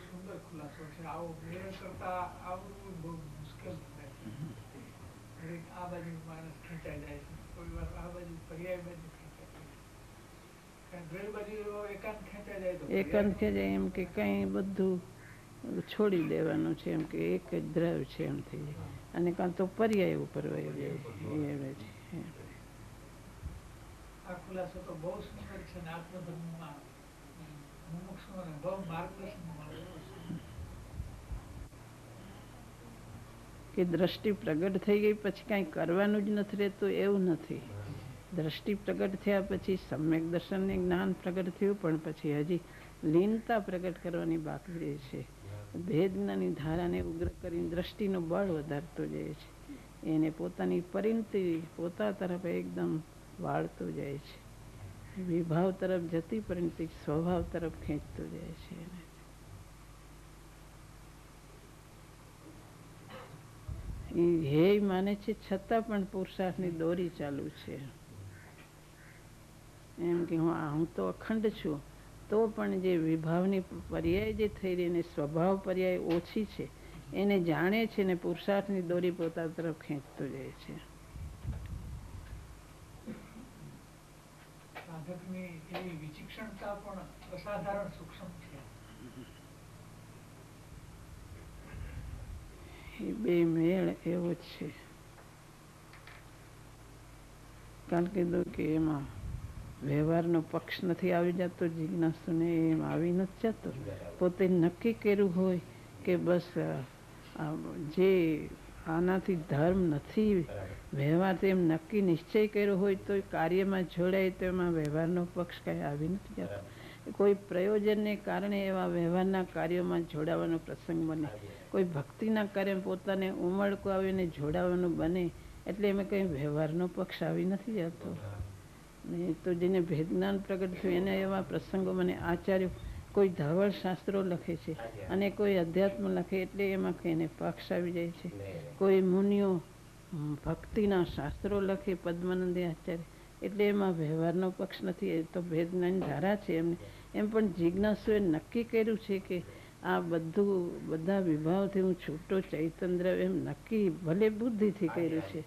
સુંદર ખુલાસો છે. આવો મેળ કરતા આવડવું બહુ મુશ્કેલ છે. આ બાજુ માણસ ખેંચાઈ જાય છે, કોઈ વાર આ બાજુ પર્યાય બાજુ ખેંચાય જાય. એકાંત ખેંચાઈ જાય, એકાંત ખેંચાય એમ કે કઈ બધું છોડી દેવાનું છે, એમ કે એક જ દ્રવ્ય છે એમ થઈ જાય. અને કાં તો પર્યાય ઉપર વહી જાય છે. આ ખુલાસો તો બહુ સુંદર છે ને આત્મધર્મમાં મુમુક્ષુઓને બહુ માર્ગદર્શન મળે કે દ્રષ્ટિ પ્રગટ થઈ ગઈ પછી કાંઈ કરવાનું જ નથી રહેતું એવું નથી. દ્રષ્ટિ પ્રગટ થયા પછી સમ્યક દર્શનને જ્ઞાન પ્રગટ થયું, પણ પછી હજી લીનતા પ્રગટ કરવાની બાકી રહે છે. ભેદ જ્ઞાની ધારાને ઉગ્ર કરીને દ્રષ્ટિનું બળ વધારતો જાય છે. એને પોતાની પરિણતિ પોતા તરફ એકદમ વાળતો જાય છે. વિભાવ તરફ જતી પરિણતિ સ્વભાવ તરફ ખેંચતો જાય છે. એ હે માને છે છતાં પણ પુરુષાર્થની દોરી ચાલુ છે. એમ કે હું તો અખંડ છું, તો પણ જે વિભાવની પર્યાય જે થઈ રહી ને સ્વભાવ પર્યાય ઓછી છે એને જાણે છે ને પુરુષાર્થની દોરી પોતા તરફ ખેંચતો જાય છે. સાધકની એવી વિચક્ષણતા પણ અસાધારણ સૂક્ષ્મ છે. એ બે મેળ એવો જ છે. કારણ કે એમાં વ્યવહારનો પક્ષ નથી આવી જતો, જિજ્ઞાસુને એમ આવી નથી જતો. પોતે નક્કી કર્યું હોય કે બસ જે આનાથી ધર્મ નથી, વ્યવહારથી એમ નક્કી નિશ્ચય કર્યો હોય તો કાર્યમાં જોડાય તો એમાં વ્યવહારનો પક્ષ કાંઈ આવી નથી જતો. કોઈ પ્રયોજનને કારણે એવા વ્યવહારના કાર્યોમાં જોડાવાનો પ્રસંગ બને, કોઈ ભક્તિના કાર્ય પોતાને ઉમળકો આવીને જોડાવાનું બને, એટલે એમાં કંઈ વ્યવહારનો પક્ષ આવી નથી જતો. ને તો જેને ભેદજ્ઞાન પ્રગટ થયું એને એવા પ્રસંગો મને આચાર્ય કોઈ ધવળ શાસ્ત્રો લખે છે અને કોઈ અધ્યાત્મ લખે એટલે એમાં એને પક્ષ આવી જાય છે. કોઈ મુનિઓ ભક્તિના શાસ્ત્રો લખે, પદ્માનંદી આચાર્ય, એટલે એમાં વ્યવહારનો પક્ષ નથી. એ તો ભેદજ્ઞાન ધારા છે એમને. એમ પણ જિજ્ઞાસુએ નક્કી કર્યું છે કે આ બધા વિભાવથી હું છૂટો ચૈતન્ય એમ નક્કી ભલે બુદ્ધિથી કર્યું છે,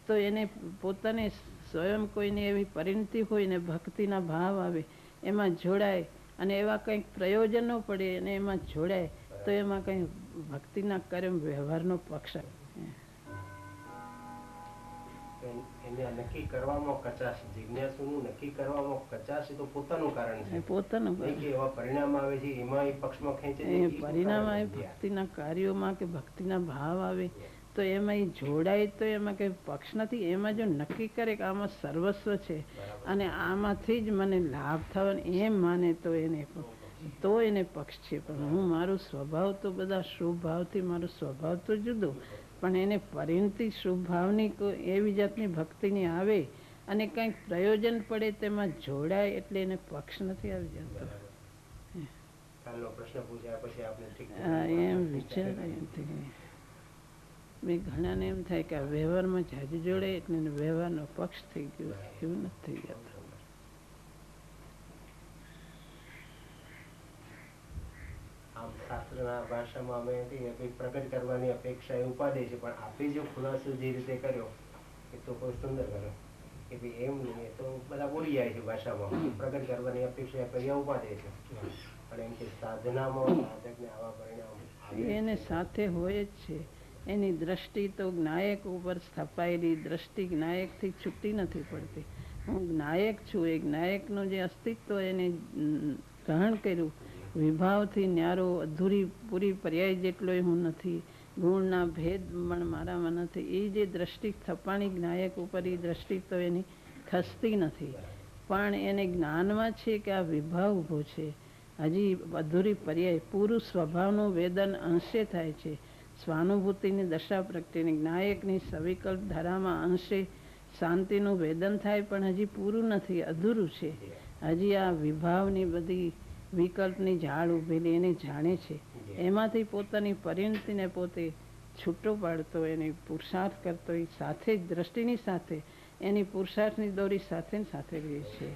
તો એને પોતાને સ્વયં કોઈને એવી પરિણતિ હોય ને ભક્તિના ભાવ આવે, એમાં જોડાય અને એવા કંઈક પ્રયોજનો પડે અને એમાં જોડાય તો એમાં કંઈ ભક્તિના કર્મ વ્યવહારનો પક્ષ એને નક્કી કરવામાં કચાશ, જિજ્ઞાસુનું નક્કી કરવામાં કચાશ તો પોતાનું કારણ છે. પોતાનું એવા પરિણામ આવે છે એમાં એ પક્ષમાં ખેંચે છે. પરિણામ આવે ભક્તિના કાર્યોમાં કે ભક્તિના ભાવ આવે તો એમાં એ જોડાય તો એમાં કંઈ પક્ષ નથી. એમાં જો નક્કી કરે કે આમાં સર્વસ્વ છે અને આમાંથી જ મને લાભ થવાનો એમ માને તો એને પક્ષ છે. પણ હું મારું સ્વભાવ તો બધા શુભ ભાવથી મારો સ્વભાવ તો જુદો, પણ એને પરિણતિ શુભ ભાવની એવી જાતની ભક્તિની આવે અને કંઈક પ્રયોજન પડે તેમાં જોડાય એટલે એને પક્ષ નથી આવી જતો. એમ વિચાર મેં ઘણાને એમ થાય કે આ વ્યવહારમાં જાજુ જોડે એટલે વ્યવહારનો પક્ષ થઈ ગયો, એવું નથી થઈ જતું. આમ શાસ્ત્રના ભાષામાં અમે પ્રગટ કરવાની અપેક્ષા એ ઉપાડે છે, પણ આપે જો ખુલાસો જે રીતે કર્યો એ તો બહુ સુંદર કર્યો કે ભાઈ એમ નહીં તો બધા બોલી જાય છે ભાષામાં પ્રગટ કરવાની અપેક્ષા કર્યા ઉપાડે છે. પણ એમ કે સાધનામાં સાધકને આવા પરિણામ એને સાથે હોય જ છે. એની દ્રષ્ટિ તો જ્ઞાયક ઉપર સ્થપાયેલી દ્રષ્ટિ જ્ઞાયકથી છૂટી નથી પડતી. હું જ્ઞાયક છું, એ જ્ઞાયકનું જે અસ્તિત્વ એને ગ્રહણ કર્યું, વિભાવથી ન્યારો અધૂરી પૂરી પર્યાય જેટલો હું નથી, ગુણના ભેદ પણ મારામાં નથી. એ જે દ્રષ્ટિ સ્થપાણી જ્ઞાયક ઉપર એ દ્રષ્ટિ તો એની ખસતી નથી, પણ એને જ્ઞાનમાં છે કે આ વિભાવ ઊભો છે. હજી અધૂરી પર્યાય પૂરું સ્વભાવનું વેદન અંશે થાય છે. સ્વાનુભૂતિની દશા પ્રગટીને જ્ઞાયકની સવિકલ્પ ધારામાં અંશે શાંતિનું વેદન થાય, પણ હજી પૂરું નથી, અધૂરું છે. હજી આ વિભાવની બધી વિકલ્પની ઝાડ ઉભેલી એને જાણે છે. એમાંથી પોતાની પરિણતિને પોતે છૂટો પાડતો, એને પુરુષાર્થ કરતો, એ સાથે જ દ્રષ્ટિની સાથે એની પુરુષાર્થની દોરી સાથે સાથે રહે છે.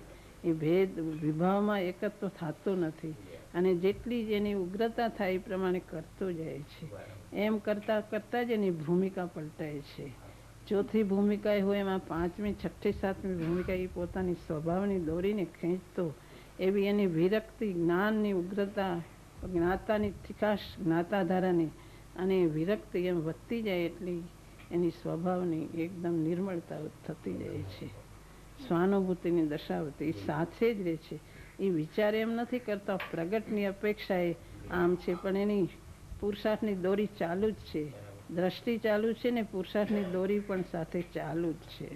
એ ભેદ વિભાવમાં એકત્વ થતો નથી. અને જેટલી જ એની ઉગ્રતા થાય એ પ્રમાણે કરતો જાય છે. એમ કરતાં કરતાં જ એની ભૂમિકા પલટાય છે. ચોથી ભૂમિકા એ હોય એમાં પાંચમી, છઠ્ઠી, સાતમી ભૂમિકા એ પોતાની સ્વભાવની દોરીને ખેંચતો, એવી એની વિરક્તિ, જ્ઞાનની ઉગ્રતા, જ્ઞાતાની તીખાશ, જ્ઞાતાધારાની અને વિરક્તિ એમ વધતી જાય એટલી એની સ્વભાવની એકદમ નિર્મળતા થતી જાય છે. સ્વાનુભૂતિની દશાવતી એ સાથે જ રહે છે. એ વિચાર એમ નથી કરતા પ્રગટની અપેક્ષા એ આમ છે, પણ એની પુરુષાર્થની દોરી ચાલુ જ છે. દ્રષ્ટિ ચાલુ છે ને પુરુષાર્થની દોરી પણ સાથે ચાલુ જ છે.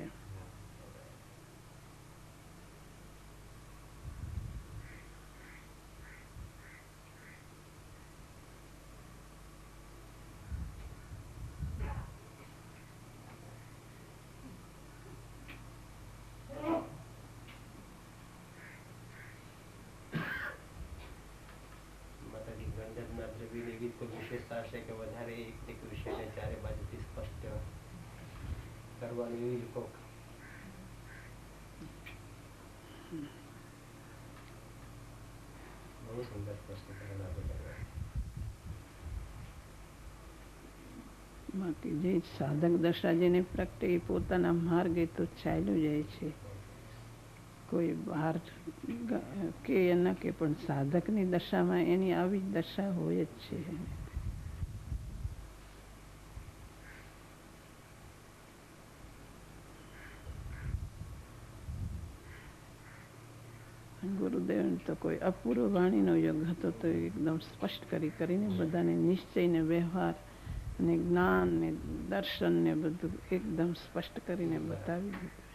એવી કોઈ વિશેષતા હશે કે વધારે એક વિષયને ચારે બાજુથી સ્પષ્ટ કરવાની એવી લોકો બહુ સુંદર સ્પષ્ટીકરણ આપેલું. બાકી જે સાધક દશા જેને પ્રગટે એ પોતાના માર્ગે તો ચાલ્યું જાય છે. કોઈ બહાર કે ન કે પણ સાધકની દશામાં એની આવી જ દશા હોય જ છે. ગુરુદેવ તો કોઈ અપૂર્વ વાણીનો યોગ હતો તો એકદમ સ્પષ્ટ કરીને બધાને નિશ્ચય ને વ્યવહાર અને જ્ઞાન ને દર્શન ને બધું એકદમ સ્પષ્ટ કરીને બતાવી દીધું.